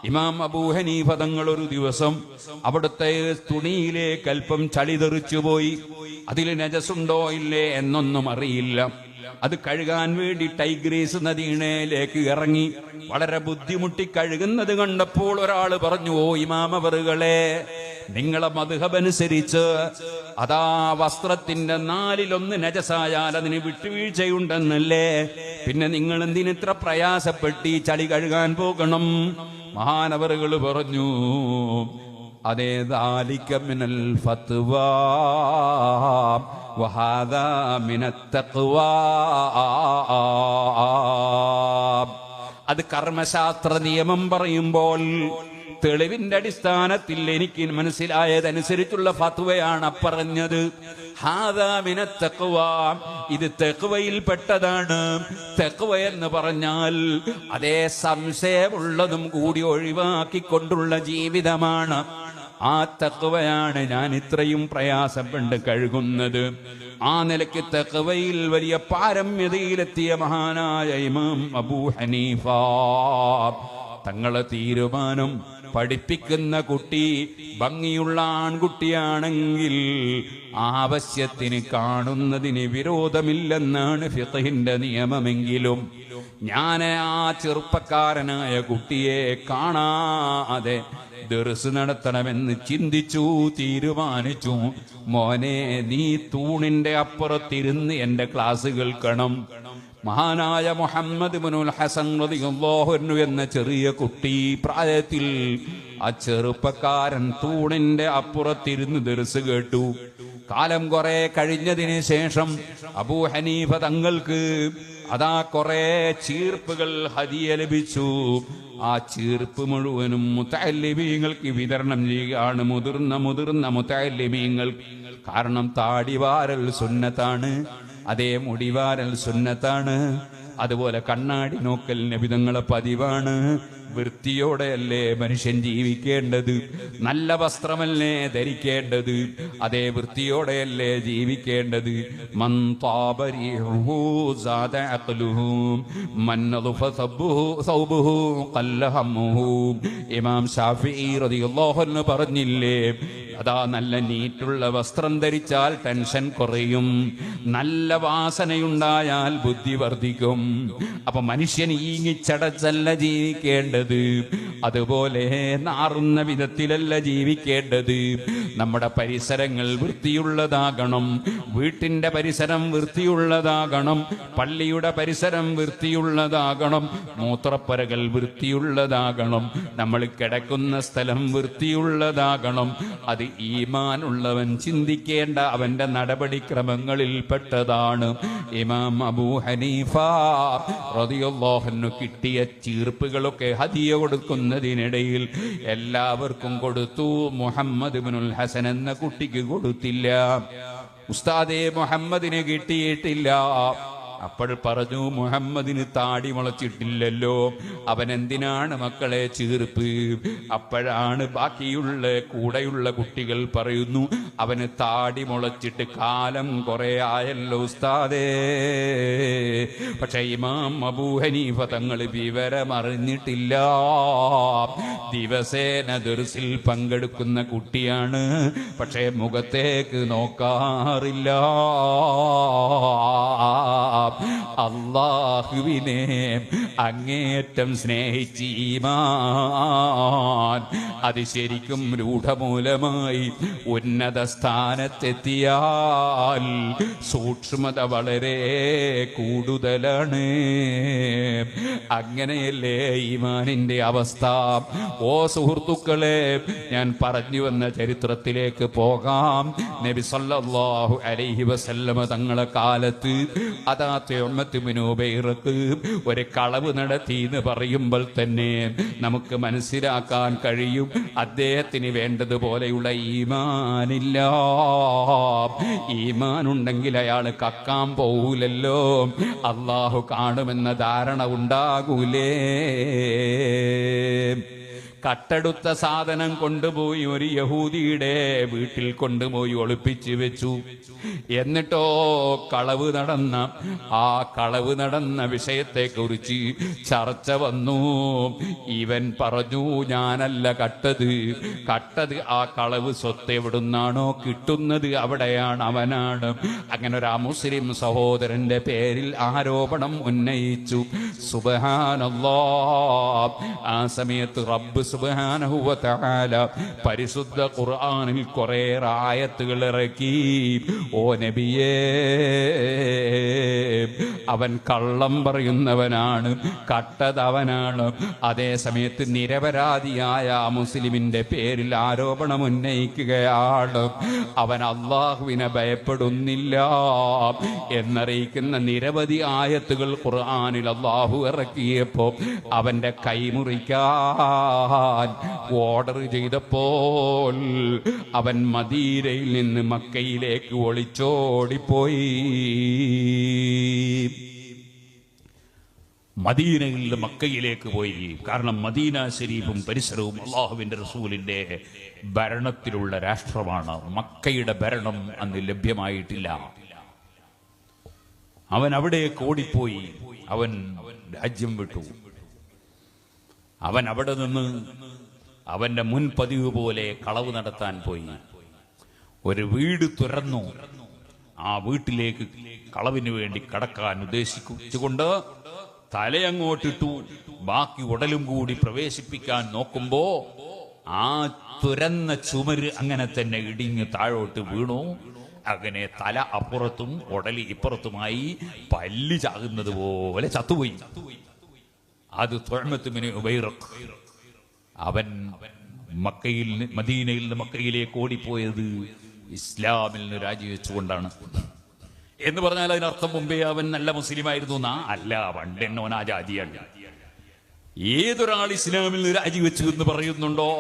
ഇമാം അബൂ ഹനീഫ തങ്ങൾ ഒരു ദിവസം അവിടുത്തെ തുണിയിലേക്ക് അല്പം ചളി തെറിച്ചുപോയി. അതിൽ നജസുണ്ടോ ഇല്ലേ എന്നൊന്നും അറിയില്ല. അത് കഴുകാൻ വേണ്ടി ടൈഗ്രീസ് നദിയിലേക്ക് ഇറങ്ങി വളരെ ബുദ്ധിമുട്ടി കഴുകുന്നത് കണ്ടപ്പോൾ ഒരാൾ പറഞ്ഞു, ഓ ഇമാമവറുകളെ, നിങ്ങളെ മദ്ഹബനുസരിച്ച് അതാ വസ്ത്രത്തിന്റെ 4/1 നജസായാൽ അതിന് വിട്ടുവീഴ്ചയുണ്ടെന്നല്ലേ? പിന്നെ നിങ്ങൾ എന്തിനിത്ര പ്രയാസപ്പെട്ട് ഈ ചളി കഴുകാൻ പോകണം? മഹാനവറുകൾ പറഞ്ഞു, അതേ ദാലിക മിനൽ ഫത്വാ വഹാദാ മിനത്ത് തഖ്വാ. അത് കർമ്മശാസ്ത്ര നിയമം പറയുമ്പോൾ തെളിവിന്റെ അടിസ്ഥാനത്തിൽ എനിക്ക് മനസ്സിലായതനുസരിച്ചുള്ള ഫത്വയാണ് പറഞ്ഞത്. ഹാദാ മിനത്ത് തഖ്വാ, ഇത് തഖ്വയിൽ പെട്ടതാണ്. തഖ്വ എന്ന് പറഞ്ഞാൽ അതേ സംശയമുള്ളതും കൂടി ഒഴിവാക്കിക്കൊണ്ടുള്ള ജീവിതമാണ്. ആ തഖ്വയാണ് ഞാൻ ഇത്രയും പ്രയാസപ്പെട്ട് കഴുകുന്നത്. ആ നിലയ്ക്ക് തഖ്വയിൽ വലിയ പാരമ്യതയിലെത്തിയ മഹാനായ ഇമാം അബൂ ഹനീഫ തങ്ങളെ തീരുമാനം, പഠിപ്പിക്കുന്ന കുട്ടി ഭംഗിയുള്ള ആൺകുട്ടിയാണെങ്കിൽ ആവശ്യത്തിന് കാണുന്നതിന് വിരോധമില്ലെന്നാണ് ഫിഖഹിന്റെ നിയമമെങ്കിലും ഞാൻ ആ ചെറുപ്പക്കാരനായ കുട്ടിയെ കാണാതെ ദർസ് നടത്തണമെന്ന് ചിന്തിച്ചു, തീരുമാനിച്ചു. മോനെ, നീ തൂണിന്റെ അപ്പുറത്തിരുന്ന് എന്റെ ക്ലാസ് കേൾക്കണം. മഹാനായ മുഹമ്മദ് ഇബ്നുൽ ഹസൻ റളിയല്ലാഹു അൻഹു എന്ന ചെറിയ കുട്ടി പ്രായത്തിൽ ആ ചെറുപ്പക്കാരൻ തൂണിന്റെ അപ്പുറത്തിരുന്ന് ദർസ് കേട്ടു. കാലം കുറെ കഴിഞ്ഞതിന് ശേഷം അബൂ ഹനീഫ തങ്ങൾക്ക് അതാ കുറെ ചീർപ്പുകൾ ഹദിയ ലഭിച്ചു. ആ ചീർപ്പ് മുഴുവനും മുതഅല്ലിമീങ്ങൾക്ക് വിതരണം ചെയ്യുകയാണ്, മുതിർന്ന മുതഅല്ലിമീങ്ങൾ. കാരണം താടിവാരൽ സുന്നത്താണ്, അതേ മുടിവാരൽ സുന്നത്താണ്. അതുപോലെ കണ്ണാടി നോക്കൽ നബി തങ്ങളെ പതിവാണ്. വൃത്തിയോടെയല്ലേ മനുഷ്യൻ ജീവിക്കേണ്ടത്? നല്ല വസ്ത്രമല്ലേ ധരിക്കേണ്ടത്? അതേ വൃത്തിയോടെയല്ലേ ജീവിക്കേണ്ടത്? മൻ താബ റീഹുഹു സാദ അഖ്ലുഹു മൻ നദഫ സൗബുഹു ഖല്ല ഹമ്മുഹു. ഇമാം ശാഫിഈ റളിയല്ലാഹു അൻഹു പറഞ്ഞില്ലേ, അതാ നല്ല നീറ്റുള്ള വസ്ത്രം ധരിച്ചാൽ ടെൻഷൻ കുറയും, നല്ല വാസനയുണ്ടായാൽ ബുദ്ധി വർദ്ധിക്കും. അപ്പൊ മനുഷ്യൻ ഈങ്ങിച്ചടച്ചല്ല ജീവിക്കേണ്ടത്, അതുപോലെ നാറുന്ന വിധത്തിലല്ല ജീവിക്കേണ്ടത്. നമ്മുടെ പരിസരങ്ങൾ വൃത്തിയുള്ളതാകണം, വീട്ടിന്റെ പരിസരം വൃത്തിയുള്ളതാകണം, പള്ളിയുടെ പരിസരം വൃത്തിയുള്ളതാകണം, മൂത്രപ്പരകൾ വൃത്തിയുള്ളതാകണം, നമ്മൾ കിടക്കുന്ന സ്ഥലം വൃത്തിയുള്ളതാകണം. അത് ഈമാനുള്ളവൻ ചിന്തിക്കേണ്ട അവന്റെ നടപടിക്രമങ്ങളിൽ പെട്ടതാണ്. ഇമാം അബൂ ഹനീഫ റളിയല്ലാഹു അൻഹു കിട്ടിയ ചീർപ്പുകളൊക്കെ ഹദിയ കൊടുക്കുന്നതിനിടയിൽ എല്ലാവർക്കും കൊടുത്തു, മുഹമ്മദ് ഇബ്നുൽ ഹസൻ എന്ന കുട്ടിക്ക് കൊടുത്തില്ല. ഉസ്താദേ മുഹമ്മദിന് കിട്ടിയിട്ടില്ല. അപ്പോൾ പറഞ്ഞു, മുഹമ്മദിന് താടി മുളച്ചിട്ടില്ലല്ലോ, അവൻ എന്തിനാണ് മക്കളെ ചീർപ്പ്? അപ്പോഴാണ് ബാക്കിയുള്ള കൂടെയുള്ള കുട്ടികൾ പറയുന്നു, അവന് താടി മുളച്ചിട്ട് കാലം കുറെ ആയല്ലോ ഉസ്താദേ. പക്ഷെ ഇമാം അബൂ ഹനീഫ തങ്ങൾ വിവരമറിഞ്ഞിട്ടില്ല. ദിവസേന ദർസിൽ പങ്കെടുക്കുന്ന കുട്ടിയാണ്, പക്ഷെ മുഖത്തേക്ക് നോക്കാറില്ല. അല്ലാഹുവിനെ അങ്ങേറ്റം സ്നേഹിച്ച് ഈമാൻ അത് ശരിക്കും രൂഢമൂലമായി ഉന്നത സ്ഥാനത്തെത്തിയാൽ സൂക്ഷ്മത വളരെ കൂടുതലാണ്. അങ്ങനെയല്ലേ ഈമാനിന്റെ അവസ്ഥ? ഓ സുഹൃത്തുക്കളെ, ഞാൻ പറഞ്ഞു വന്ന ചരിത്രത്തിലേക്ക് പോകാം. നബി സല്ലല്ലാഹു അലൈഹി വസല്ലമ തങ്ങളെ കാലത്ത് അതാ തുഅമത്ത് ഇബ്നു ഉബൈറക്ക് ഒരു കളവ് നടത്തി എന്ന് പറയുമ്പോൾ തന്നെ നമുക്ക് മനസ്സിലാക്കാൻ കഴിയും അദ്ദേഹത്തിന് വേണ്ടതുപോലെയുള്ള ഈമാനില്ല. ഈമാനുണ്ടെങ്കിൽ അയാൾ കക്കാൻ പോകൂലല്ലോ, അള്ളാഹു കാണുമെന്ന ധാരണ ഉണ്ടാകൂലേ. കട്ടെടുത്ത സാധനം കൊണ്ടുപോയി ഒരു യഹൂദിയുടെ വീട്ടിൽ കൊണ്ടുപോയി ഒളിപ്പിച്ചു വെച്ചു. എന്നിട്ടോ കളവ് നടന്ന വിഷയത്തെക്കുറിച്ച് ചർച്ച വന്നു. ഇവൻ പറഞ്ഞു, ഞാനല്ല കട്ടത് ആ കളവ് സ്വത്ത് എവിടുന്നാണോ കിട്ടുന്നത് അവിടെയാണ് അവനാണ്. അങ്ങനെ ഒരു മുസ്ലിം സഹോദരന്റെ പേരിൽ ആരോപണം ഉന്നയിച്ചു. സുബ്ഹാനല്ലാഹ്. ആ സമയത്ത് റബ്ബ് സുബ്ഹാനഹു വ തആല പരിശുദ്ധ ഖുർആനിൽ കുറേ ആയത്തുകൾ ഇറക്കി. ഓ നബിയേ, അവൻ കള്ളം പറയുന്നവനാണ്, കട്ടതവനാണ്. അതേ സമയത്ത് നിരപരാധിയായ മുസ്ലിമിന്റെ പേരിൽ ആരോപണം ഉന്നയിക്കുകയാണ്. അവൻ അള്ളാഹുവിനെ ഭയപ്പെടുന്നില്ല എന്നറിയിക്കുന്ന നിരവധി ആയത്തുകൾ ഖുർആനിൽ അള്ളാഹു ഇറക്കിയപ്പോ അവന്റെ കൈമുറിക്കാൻ ഓർഡർ ചെയ്തപ്പോൾ അവൻ മദീനയിൽ നിന്ന് മക്കയിലേക്ക് ഒളിച്ചോടിപ്പോയി. മദീനയിൽ നിന്ന് മക്കയിലേക്ക് പോയി. കാരണം മദീന ശരീഫും പരിസരവും അള്ളാഹുവിന്റെ റസൂലിന്റെ ഭരണത്തിലുള്ള രാഷ്ട്രമാണ്. മക്കയുടെ ഭരണം അന്ന് ലഭ്യമായിട്ടില്ല. അവൻ അവിടേക്ക് ഓടിപ്പോയി. അവൻ രാജ്യം വിട്ടു. അവൻ അവിടെ നിന്ന് അവന്റെ മുൻപതിവ് പോലെ കളവ് നടത്താൻ പോയി. ഒരു വീട് തുറന്നു. ആ വീട്ടിലേക്ക് കളവിന് വേണ്ടി കടക്കാൻ ഉദ്ദേശിച്ചുകൊണ്ട് തലയങ്ങോട്ടിട്ടു. ബാക്കി ഉടലും കൂടി പ്രവേശിപ്പിക്കാൻ നോക്കുമ്പോ ആ തുറന്ന ചുമര് അങ്ങനെ തന്നെ ഇടിഞ്ഞ് താഴോട്ട് വീണു. അങ്ങനെ തല അപ്പുറത്തും ഉടലി ഇപ്പുറത്തുമായി പല്ല് ചാകുന്നത് പോലെ ചത്തുപോയി. അത് തുഅമത്ത് ഇബ്നു ഉബൈറഖ്. അവൻ മദീനയിൽ നിന്ന് മക്കയിലേക്ക് ഓടിപ്പോയത് ഇസ്ലാമിൽ നിന്ന് രാജിവെച്ചുകൊണ്ടാണ്. എന്ന് പറഞ്ഞാൽ അതിനർത്ഥം മുമ്പേ അവൻ നല്ല മുസ്ലിമായിരുന്നു എന്നാ? അല്ല, പണ്ടെന്നോൻ ആ ജാതിയാണ്. ഏതൊരാൾ ഇസ്ലാമിൽ നിന്ന് രാജിവെച്ചു എന്ന് പറയുന്നുണ്ടോ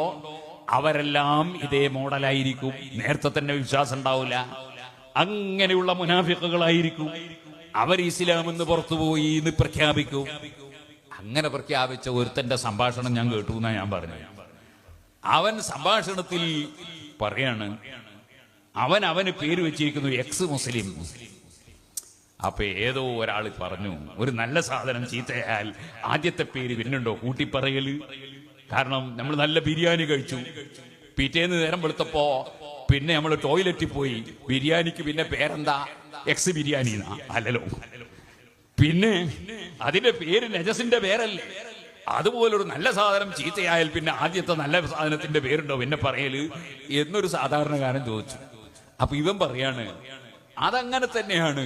അവരെല്ലാം ഇതേ മോഡലായിരിക്കും. നേരത്തെ തന്നെ വിശ്വാസം ഉണ്ടാവില്ല. അങ്ങനെയുള്ള മുനാഫിക്കുകളായിരിക്കും. അവർ ഇസ്ലാം എന്ന് പുറത്തുപോയി എന്ന് പ്രഖ്യാപിക്കും. അങ്ങനെ പ്രഖ്യാപിച്ച ഒരുത്തന്റെ സംഭാഷണം ഞാൻ കേട്ടു എന്നാ ഞാൻ പറഞ്ഞു. അവൻ സംഭാഷണത്തിൽ പറയാണ്, അവന് പേര് വെച്ചിരിക്കുന്നു എക്സ് മുസ്ലിം. അപ്പൊ ഏതോ ഒരാൾ പറഞ്ഞു, ഒരു നല്ല സാധനം ചീത്തയാൽ ആദ്യത്തെ പേര് പിന്നുണ്ടോ കൂട്ടിപ്പറയല്? കാരണം നമ്മൾ നല്ല ബിരിയാണി കഴിച്ചു, പിറ്റേന്ന് നേരം വെളുത്തപ്പോ പിന്നെ നമ്മൾ ടോയ്ലറ്റിൽ പോയി ബിരിയാണിക്ക് പിന്നെ പേരെന്താ, എക്സ് ബിരിയാണി അല്ലല്ലോ, പിന്നെ അതിന്റെ പേര് നജസിന്റെ പേരല്ലേ. അതുപോലൊരു നല്ല സാധനം ചീത്തയായാൽ പിന്നെ ആദ്യത്തെ നല്ല സാധനത്തിന്റെ പേരുണ്ടോ പിന്നെ പറയല് എന്നൊരു സാധാരണക്കാരൻ ചോദിച്ചു. അപ്പൊ ഇവൻ പറയാണ് അതങ്ങനെ തന്നെയാണ്.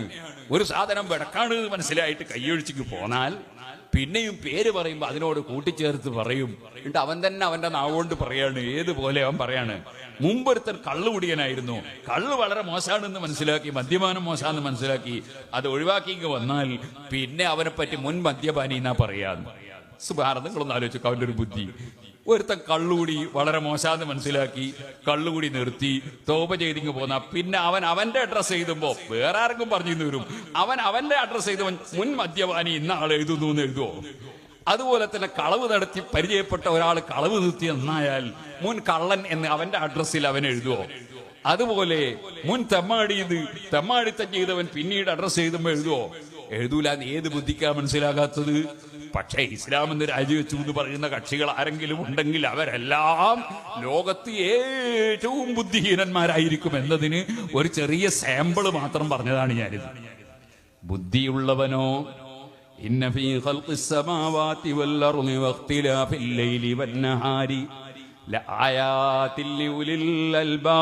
ഒരു സാധനം വെടക്കാണ് മനസ്സിലായിട്ട് കൈയൊഴിച്ചിക്ക് പോന്നാൽ പിന്നെയും പേര് പറയുമ്പോ അതിനോട് കൂട്ടിച്ചേർത്ത് പറയും. എന്നിട്ട് അവൻ തന്നെ അവന്റെ നാവുകൊണ്ട് പറയാണ്. ഏതുപോലെ അവൻ പറയാണ്, മുമ്പൊരുത്തൻ കള്ളുകുടിയനായിരുന്നു, കള്ള് വളരെ മോശമാണെന്ന് മനസ്സിലാക്കി, മദ്യപാനം മോശമാണെന്ന് മനസ്സിലാക്കി, അത് ഒഴിവാക്കി വന്നാൽ പിന്നെ അവനെ പറ്റി മുൻ മദ്യപാനി എന്നാ പറയാന്ന്. സുബ്ഹാനല്ലാഹ്, നിങ്ങളൊന്ന് ആലോചിച്ചു അവന്റെ ഒരു ബുദ്ധി. ഒരുത്തൻ കള്ളുകൂടി വളരെ മോശമാണെന്ന് മനസ്സിലാക്കി കള്ളുകൂടി നിർത്തി തോപ ചെയ്തിങ്ങ് പോന്ന പിന്നെ അവൻ അവന്റെ അഡ്രസ് എഴുതുമ്പോ വേറെ ആർക്കും പറഞ്ഞു വരും, അവൻ അവന്റെ അഡ്രസ് എഴുതുവൻ മുൻ മദ്യപാനി ഇന്ന ആൾ എഴുതുന്നു എന്ന് എഴുതുവോ? അതുപോലെ തന്നെ കളവ് നടത്തി പരിചയപ്പെട്ട ഒരാൾ കളവ് നിർത്തി എന്നായാൽ മുൻ കള്ളൻ എന്ന് അവന്റെ അഡ്രസ്സിൽ അവൻ എഴുതുവോ? അതുപോലെ മുൻ തെമ്മാടിത്തം ചെയ്തവൻ പിന്നീട് അഡ്രസ് എഴുതുമ്പോ എഴുതുവോ? എഴുതൂല. ഏത് ബുദ്ധിക്കാ മനസ്സിലാകാത്തത്? പക്ഷേ ഇസ്ലാം എന്ന് രാജിവെച്ചു എന്ന് പറയുന്ന കക്ഷികൾ ആരെങ്കിലും ഉണ്ടെങ്കിൽ അവരെല്ലാം ലോകത്ത് ഏറ്റവും ബുദ്ധിഹീനന്മാരായിരിക്കും എന്നതിന് ഒരു ചെറിയ സാമ്പിള് മാത്രം പറഞ്ഞതാണ് ഞാനിത്. ബുദ്ധിയുള്ളവനോ ഇന്ന ഫീ ഖൽഖിസ് സമാവാതി വൽ അർളി വഖ്തിലാഫിൽ ലൈലി വന്നഹാരി ലആയാതിൽ ലിഉലിൽ അൽബാബ്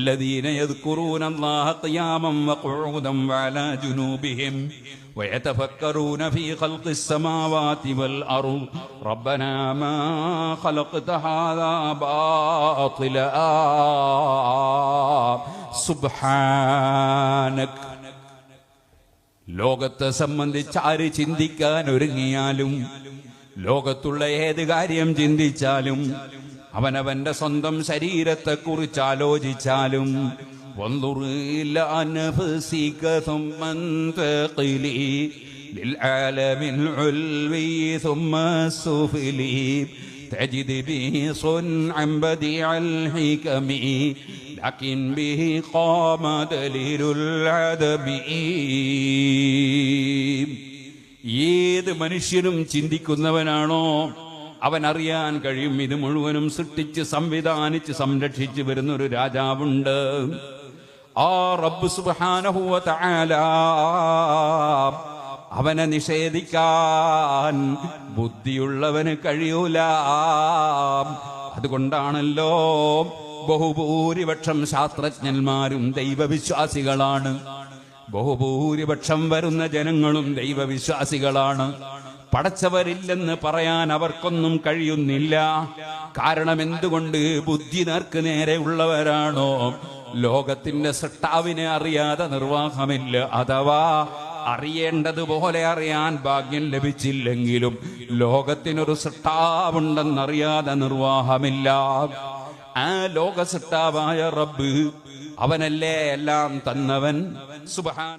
الذين يذكرون الله قياما وقعودا وعلى جنوبهم ويتفكرون في خلق السماوات والأرض ربنا ما خلقت هذا باطلا سبحانك. ലോകത്തെ സംബന്ധിച്ച് ആര് ചിന്തിക്കാൻ ഒരുങ്ങിയാലും, ലോകത്തുള്ള ഏത് കാര്യം ചിന്തിച്ചാലും, അവനവന്റെ സ്വന്തം ശരീരത്തെ കുറിച്ച് ആലോചിച്ചാലും ഏത് മനുഷ്യനും ചിന്തിക്കുന്നവനാണോ അവൻ അറിയാൻ കഴിയും ഇത് മുഴുവനും സൃഷ്ടിച്ച് സംവിധാനിച്ച് സംരക്ഷിച്ച് വരുന്നൊരു രാജാവുണ്ട്. ആ റബ്ബ് സുബ്ഹാനഹു വ തആല അവനെ നിഷേധിക്കാൻ ബുദ്ധിയുള്ളവന് കഴിയൂല. അതുകൊണ്ടാണല്ലോ ബഹുഭൂരിപക്ഷം ശാസ്ത്രജ്ഞന്മാരും ദൈവവിശ്വാസികളാണ്, ബഹുഭൂരിപക്ഷം വരുന്ന ജനങ്ങളും ദൈവവിശ്വാസികളാണ്. പടച്ചവരില്ലെന്ന് പറയാൻ അവർക്കൊന്നും കഴിയുന്നില്ല. കാരണം എന്തുകൊണ്ട്? ബുദ്ധി നേർക്ക് നേരെ ഉള്ളവരാണോ ലോകത്തിന്റെ സൃഷ്ടാവിനെ അറിയാതെ നിർവാഹമില്ല. അഥവാ അറിയേണ്ടതുപോലെ അറിയാൻ ഭാഗ്യം ലഭിച്ചില്ലെങ്കിലും ലോകത്തിനൊരു സൃഷ്ടാവുണ്ടെന്നറിയാതെ നിർവാഹമില്ല. ആ ലോക സൃഷ്ടാവായ റബ്ബ് അവനല്ലേ എല്ലാം തന്നവൻ. സുബ്ഹാന